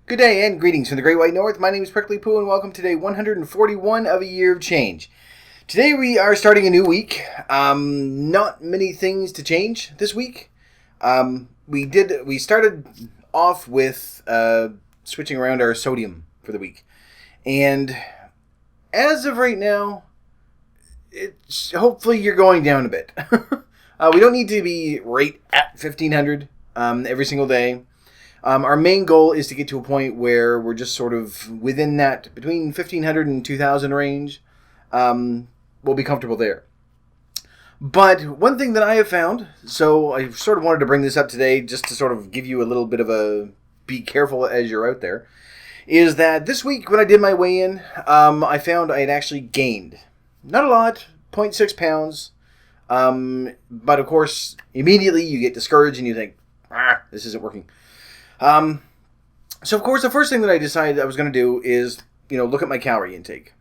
Good day and greetings from the Great White North. My name is Prickly Poo and welcome to day 141 of a year of change. Today we are starting a new week. Not many things to change this week. We started off with switching around our sodium for the week. And as of right now, hopefully you're going down a bit. We don't need to be right at 1500 every single day. Our main goal is to get to a point where we're just sort of within that, between 1500 and 2000 range. We'll be comfortable there. But one thing that I have found, so I sort of wanted to bring this up today just to sort of give you a little bit of a be careful as you're out there, is that this week when I did my weigh-in, I found I had actually gained. Not a lot, 0.6 pounds. But of course, immediately you get discouraged and you think, this isn't working. So of course the first thing that I decided I was going to do is, look at my calorie intake.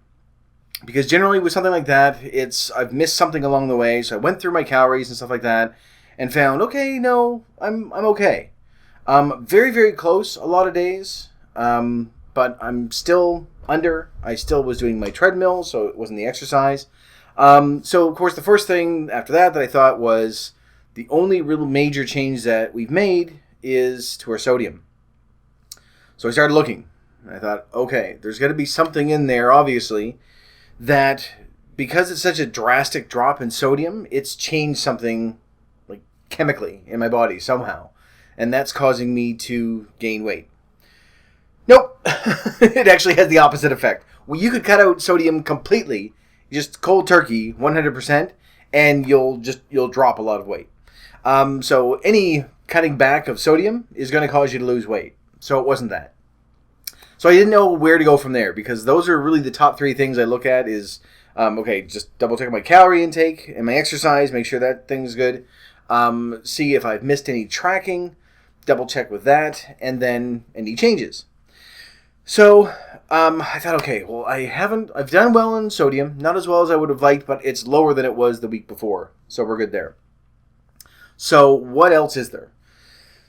Because generally with something like that, I've missed something along the way, so I went through my calories and stuff like that, and found, okay, no, I'm okay. Very, very close a lot of days, but I'm still under. I still was doing my treadmill, so it wasn't the exercise. So of course the first thing after that I thought was, the only real major change that we've made is to our sodium. So I started looking. I thought, okay, there's got to be something in there, obviously, that because it's such a drastic drop in sodium, it's changed something like chemically in my body somehow. And that's causing me to gain weight. Nope. It actually has the opposite effect. Well, you could cut out sodium completely, just cold turkey, 100%, and you'll drop a lot of weight. So any cutting back of sodium is going to cause you to lose weight. So it wasn't that. So I didn't know where to go from there, because those are really the top three things I look at is, just double check my calorie intake and my exercise, make sure that thing's good. See if I've missed any tracking, double check with that, and then any changes. So I thought, okay, well, I've done well in sodium, not as well as I would have liked, but it's lower than it was the week before. So we're good there. So what else is there?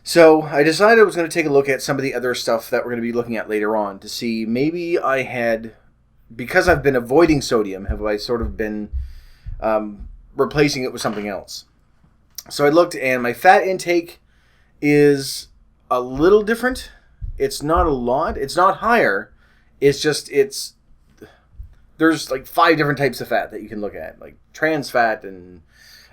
So I decided I was going to take a look at some of the other stuff that we're going to be looking at later on to see maybe I had, because I've been avoiding sodium, have I sort of been replacing it with something else. So I looked and my fat intake is a little different. It's not a lot. It's not higher. It's just, there's like 5 different types of fat that you can look at, like trans fat and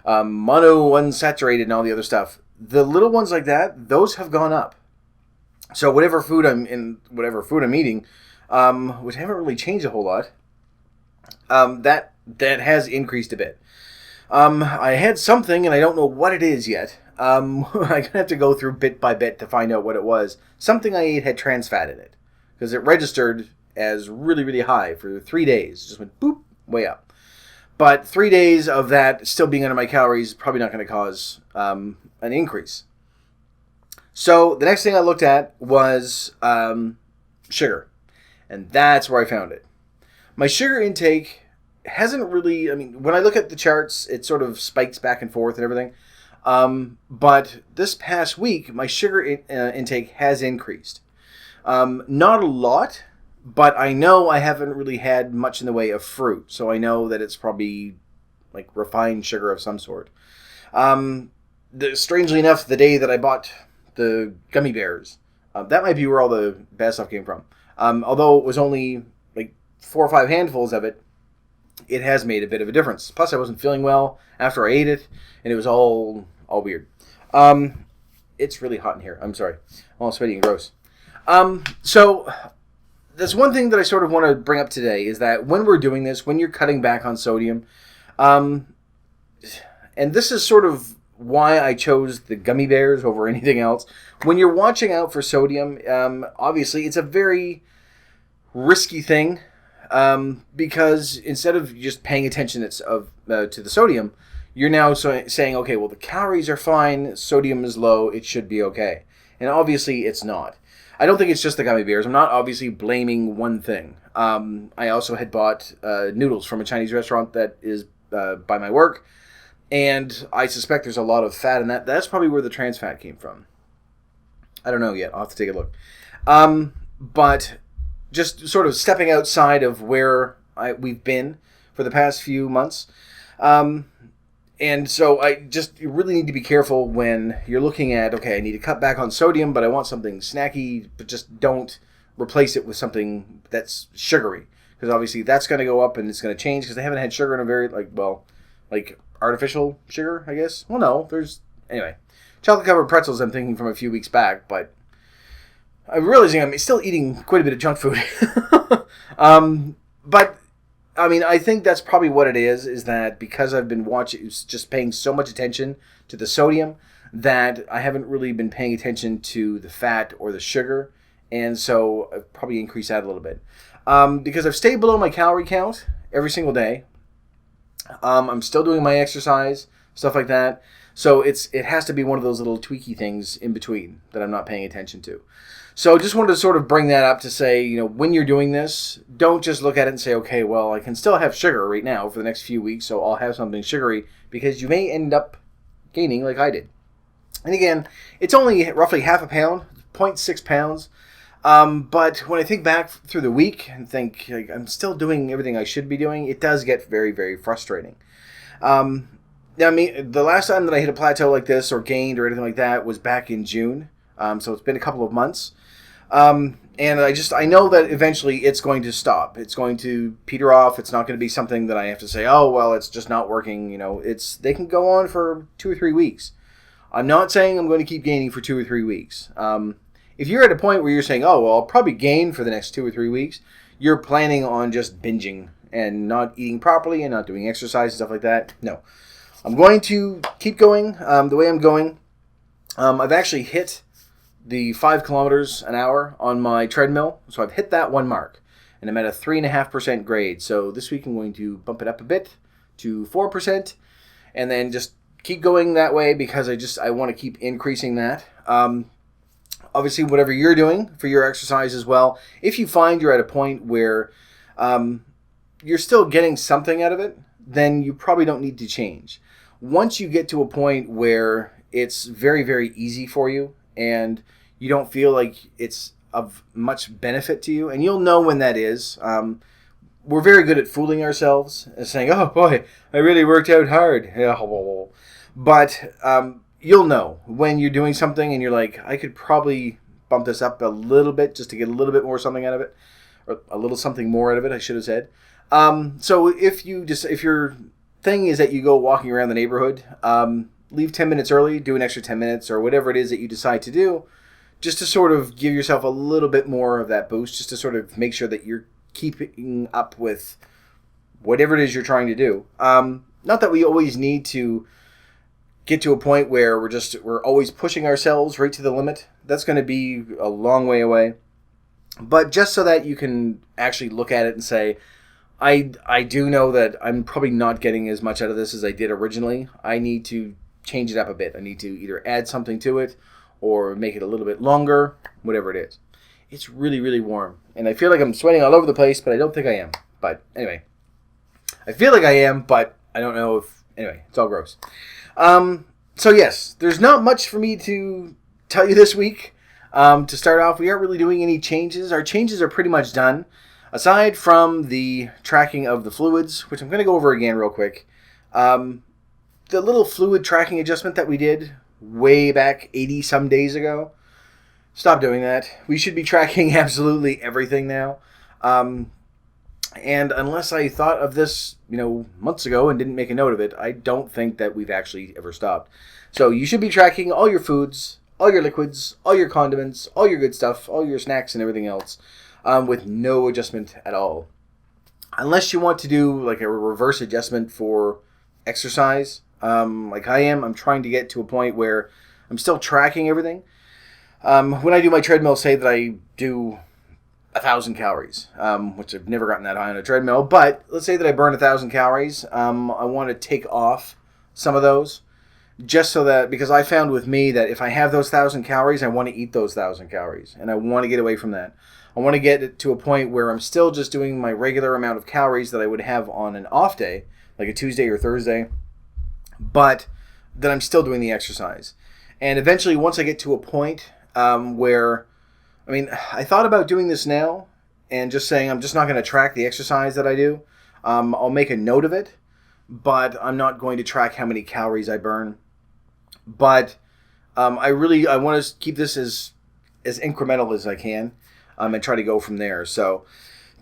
mono unsaturated and all the other stuff. The little ones like that, those have gone up. So whatever food I'm eating, which haven't really changed a whole lot, that has increased a bit. I had something, and I don't know what it is yet. I'm going to have to go through bit by bit to find out what it was. Something I ate had trans fat in it, because it registered as really, really high for 3 days. It just went boop, way up. But 3 days of that still being under my calories is probably not going to cause an increase. So the next thing I looked at was sugar. And that's where I found it. My sugar intake hasn't really, when I look at the charts, it sort of spikes back and forth and everything. But this past week, my sugar intake has increased. Not a lot. But I know I haven't really had much in the way of fruit, so I know that it's probably like refined sugar of some sort. Strangely enough, the day that I bought the gummy bears, that might be where all the bad stuff came from. Although it was only like 4 or 5 handfuls of it, it has made a bit of a difference. Plus, I wasn't feeling well after I ate it, and it was all weird. It's really hot in here. I'm sorry. I'm all sweaty and gross. So that's one thing that I sort of want to bring up today is that when we're doing this, when you're cutting back on sodium, and this is sort of why I chose the gummy bears over anything else. When you're watching out for sodium, obviously it's a very risky thing, because instead of just paying attention to the sodium, you're now saying, okay, well, the calories are fine, sodium is low, it should be okay. And obviously it's not. I don't think it's just the gummy bears. I'm not obviously blaming one thing. I also had bought noodles from a Chinese restaurant that is by my work, and I suspect there's a lot of fat in that. That's probably where the trans fat came from. I don't know yet. I'll have to take a look. but just sort of stepping outside of where we've been for the past few months. And so you really need to be careful when you're looking at, okay, I need to cut back on sodium, but I want something snacky, but just don't replace it with something that's sugary. Because obviously that's going to go up and it's going to change because they haven't had sugar in a very, like artificial sugar, I guess. Well, no, anyway. Chocolate-covered pretzels I'm thinking from a few weeks back, but I'm realizing I'm still eating quite a bit of junk food. But I mean, I think that's probably what it is that because I've been just paying so much attention to the sodium, that I haven't really been paying attention to the fat or the sugar, and so I've probably increased that a little bit. Because I've stayed below my calorie count every single day. I'm still doing my exercise, stuff like that. So it has to be one of those little tweaky things in between that I'm not paying attention to. So just wanted to sort of bring that up to say, when you're doing this, don't just look at it and say, okay, well, I can still have sugar right now for the next few weeks, so I'll have something sugary, because you may end up gaining like I did. And again, it's only roughly half a pound, 0.6 pounds. But when I think back through the week and think I'm still doing everything I should be doing, it does get very, very frustrating. I mean, the last time that I hit a plateau like this or gained or anything like that was back in June. So it's been a couple of months. And I know that eventually it's going to stop. It's going to peter off. It's not going to be something that I have to say, oh, well, it's just not working. They can go on for 2 or 3 weeks. I'm not saying I'm going to keep gaining for 2 or 3 weeks. If you're at a point where you're saying, oh, well, I'll probably gain for the next 2 or 3 weeks, you're planning on just binging and not eating properly and not doing exercise and stuff like that. No. I'm going to keep going the way I'm going. I've actually hit the 5 kilometers an hour on my treadmill. So I've hit that one mark. And I'm at a 3.5% grade. So this week I'm going to bump it up a bit to 4%. And then just keep going that way because I want to keep increasing that. Obviously, whatever you're doing for your exercise as well, if you find you're at a point where you're still getting something out of it, then you probably don't need to change. Once you get to a point where it's very, very easy for you and you don't feel like it's of much benefit to you, and you'll know when that is. We're very good at fooling ourselves and saying, oh boy, I really worked out hard. But you'll know when you're doing something and you're like, I could probably bump this up a little bit just to get a little bit more something out of it, or a little something more out of it, I should have said. So if your thing is that you go walking around the neighborhood, leave 10 minutes early, do an extra 10 minutes or whatever it is that you decide to do, just to sort of give yourself a little bit more of that boost, just to sort of make sure that you're keeping up with whatever it is you're trying to do. Not that we always need to get to a point where we're always pushing ourselves right to the limit. That's going to be a long way away. But just so that you can actually look at it and say, I do know that I'm probably not getting as much out of this as I did originally. I need to change it up a bit. I need to either add something to it or make it a little bit longer, whatever it is. It's really, really warm. And I feel like I'm sweating all over the place, but I don't think I am. But anyway, I feel like I am, but I don't know if... Anyway, it's all gross. So yes, there's not much for me to tell you this week. To start off, we aren't really doing any changes. Our changes are pretty much done. Aside from the tracking of the fluids, which I'm going to go over again real quick. The little fluid tracking adjustment that we did way back 80 some days ago. Stop doing that. We should be tracking absolutely everything now. And unless I thought of this, months ago and didn't make a note of it, I don't think that we've actually ever stopped. So you should be tracking all your foods, all your liquids, all your condiments, all your good stuff, all your snacks and everything else, with no adjustment at all. Unless you want to do like a reverse adjustment for exercise, like I am. I'm trying to get to a point where I'm still tracking everything. When I do my treadmill, say that I do 1,000 calories, which I've never gotten that high on a treadmill, but let's say that I burn 1,000 calories. I want to take off some of those, just so that, because I found with me that if I have those 1,000 calories, I want to eat those 1,000 calories, and I want to get away from that. I want to get it to a point where I'm still just doing my regular amount of calories that I would have on an off day, like a Tuesday or Thursday, but that I'm still doing the exercise. And eventually, once I get to a point where I mean, I thought about doing this now and just saying I'm just not going to track the exercise that I do. I'll make a note of it, but I'm not going to track how many calories I burn. But I want to keep this as incremental as I can, and try to go from there. So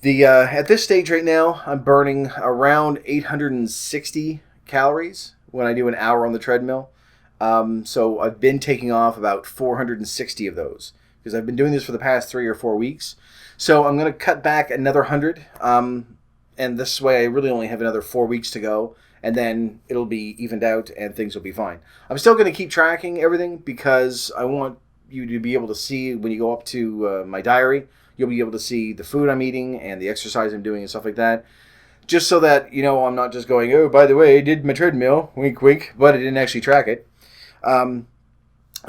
the at this stage right now, I'm burning around 860 calories when I do an hour on the treadmill. So I've been taking off about 460 of those because I've been doing this for the past 3 or 4 weeks. So I'm going to cut back another 100, and this way I really only have another 4 weeks to go, and then it'll be evened out and things will be fine. I'm still going to keep tracking everything because I want you to be able to see when you go up to my diary, you'll be able to see the food I'm eating and the exercise I'm doing and stuff like that. Just so that, I'm not just going, oh, by the way, I did my treadmill, wink, wink, but I didn't actually track it.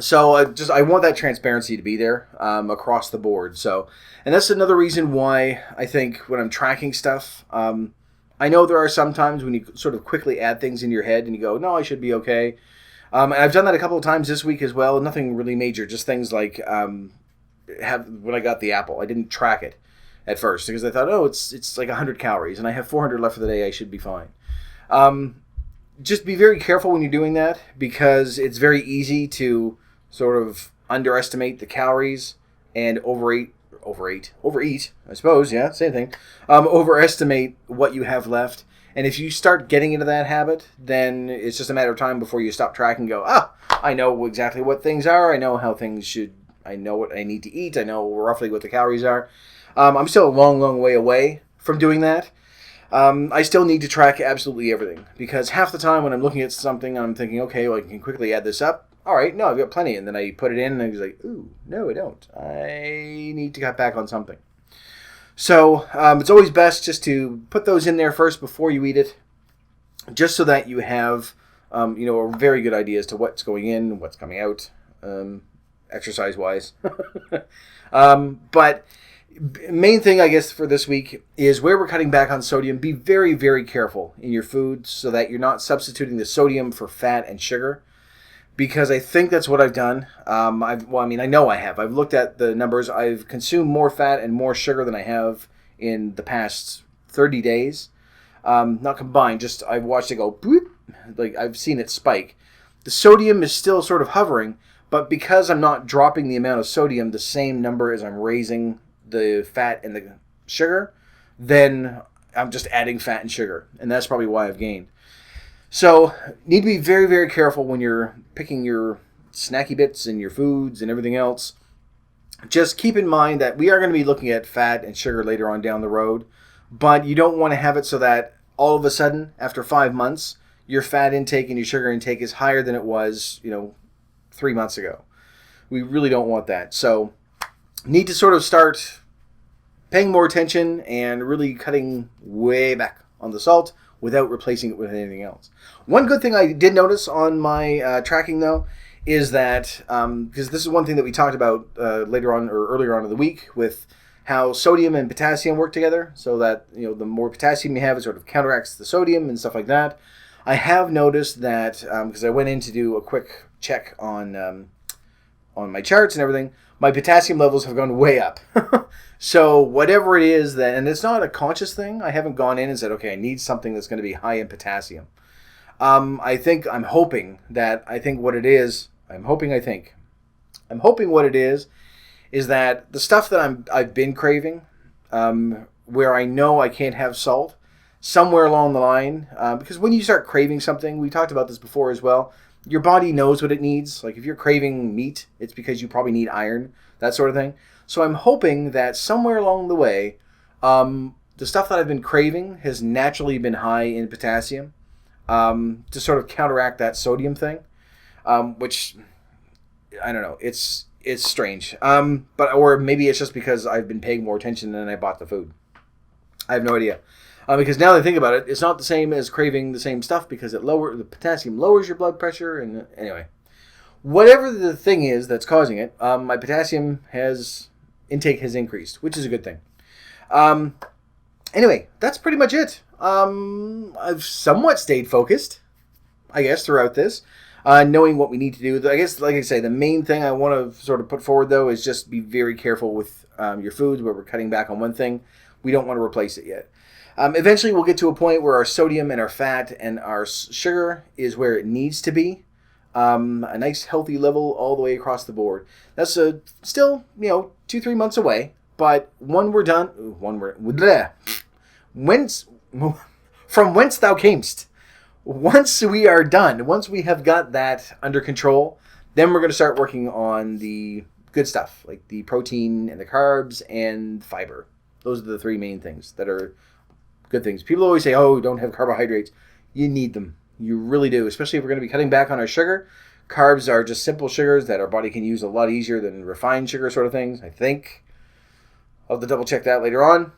So I want that transparency to be there across the board. So, and that's another reason why I think when I'm tracking stuff, I know there are some times when you sort of quickly add things in your head and you go, no, I should be okay. And I've done that a couple of times this week as well. Nothing really major, just things like when I got the apple, I didn't track it at first because I thought, oh, it's like 100 calories and I have 400 left for the day. I should be fine. Just be very careful when you're doing that because it's very easy to sort of underestimate the calories and overeat, I suppose, yeah, same thing. Overestimate what you have left. And if you start getting into that habit, then it's just a matter of time before you stop tracking and go, I know exactly what things are. I know how things should, I know what I need to eat. I know roughly what the calories are. I'm still a long, long way away from doing that. I still need to track absolutely everything because half the time when I'm looking at something, I'm thinking, okay, well, I can quickly add this up. All right, no, I've got plenty. And then I put it in and I was like, ooh, no, I don't. I need to cut back on something. So it's always best just to put those in there first before you eat it, just so that you have, a very good idea as to what's going in, what's coming out, exercise-wise. But main thing, I guess, for this week is where we're cutting back on sodium. Be very, very careful in your food so that you're not substituting the sodium for fat and sugar. Because I think that's what I've done. I know I have. I've looked at the numbers. I've consumed more fat and more sugar than I have in the past 30 days. Not combined, just I've watched it go boop. Like I've seen it spike. The sodium is still sort of hovering, but because I'm not dropping the amount of sodium the same number as I'm raising the fat and the sugar, then I'm just adding fat and sugar. And that's probably why I've gained. So, need to be very, very careful when you're picking your snacky bits and your foods and everything else. Just keep in mind that we are going to be looking at fat and sugar later on down the road, but you don't want to have it so that all of a sudden, after 5 months, your fat intake and your sugar intake is higher than it was, 3 months ago. We really don't want that. So, need to sort of start paying more attention and really cutting way back on the salt without replacing it with anything else. One good thing I did notice on my tracking, though, is that, because this is one thing that we talked about earlier on in the week with how sodium and potassium work together, so that, the more potassium you have, it sort of counteracts the sodium and stuff like that. I have noticed that, because I went in to do a quick check on my charts and everything, my potassium levels have gone way up. So whatever it is that, and it's not a conscious thing, I haven't gone in and said, okay, I need something that's going to be high in potassium. I'm hoping what it is that the stuff that I've been craving, where I know I can't have salt, somewhere along the line, because when you start craving something, we talked about this before as well, your body knows what it needs. Like if you're craving meat, it's because you probably need iron, that sort of thing. So I'm hoping that somewhere along the way, the stuff that I've been craving has naturally been high in potassium, to sort of counteract that sodium thing, which, I don't know, it's strange. Or maybe it's just because I've been paying more attention than I bought the food. I have no idea. Because now that I think about it, it's not the same as craving the same stuff because the potassium lowers your blood pressure. And anyway, whatever the thing is that's causing it, my potassium intake has increased, which is a good thing. Anyway, that's pretty much it. I've somewhat stayed focused, I guess, throughout this. knowing what we need to do. I guess, like I say, the main thing I want to sort of put forward, though, is just be very careful with your foods where we're cutting back on one thing. We don't want to replace it yet. Eventually, we'll get to a point where our sodium and our fat and our sugar is where it needs to be. A nice, healthy level all the way across the board. That's still, 2-3 months away. But when we're done, from whence thou camest. Once we are done, once we have got that under control, then we're going to start working on the good stuff, like the protein and the carbs and fiber. Those are the 3 main things that are good things. People always say, oh, don't have carbohydrates. You need them. You really do, especially if we're going to be cutting back on our sugar. Carbs are just simple sugars that our body can use a lot easier than refined sugar sort of things, I think. I'll have to double check that later on.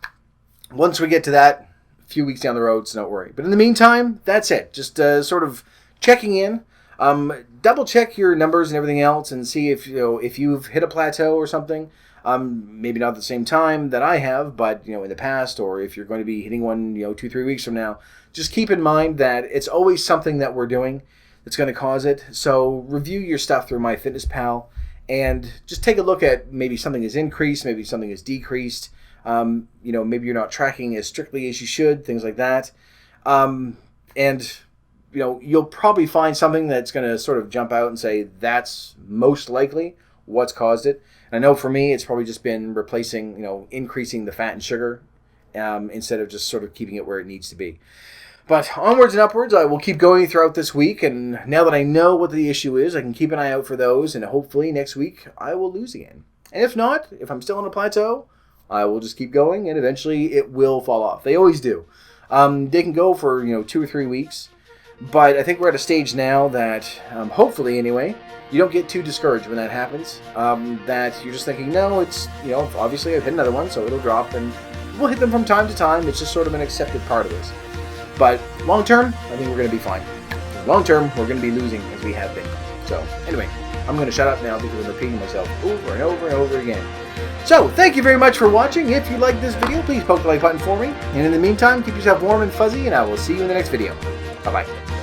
Once we get to that, a few weeks down the road, so don't worry. But in the meantime, that's it. Just sort of checking in. Double check your numbers and everything else and see if you've hit a plateau or something. Maybe not at the same time that I have, but in the past, or if you're going to be hitting one 2-3 weeks from now, just keep in mind that it's always something that we're doing that's going to cause it. So review your stuff through MyFitnessPal and just take a look at maybe something is increased, maybe something is decreased. Maybe you're not tracking as strictly as you should, things like that. You'll probably find something that's going to sort of jump out and say that's most likely what's caused it. And I know for me, it's probably just been replacing, increasing the fat and sugar instead of just sort of keeping it where it needs to be. But onwards and upwards, I will keep going throughout this week. And now that I know what the issue is, I can keep an eye out for those. And hopefully next week, I will lose again. And if not, if I'm still on a plateau, I will just keep going. And eventually, it will fall off. They always do. They can go for, 2 or 3 weeks. But I think we're at a stage now that, hopefully anyway, you don't get too discouraged when that happens. That you're just thinking, no, it's, obviously I've hit another one, so it'll drop. And we'll hit them from time to time. It's just sort of an accepted part of this. But long term, I think we're going to be fine. Long term, we're going to be losing as we have been. So anyway, I'm going to shut up now because I'm repeating myself over and over and over again. So thank you very much for watching. If you liked this video, please poke the like button for me. And in the meantime, keep yourself warm and fuzzy, and I will see you in the next video. Bye-bye.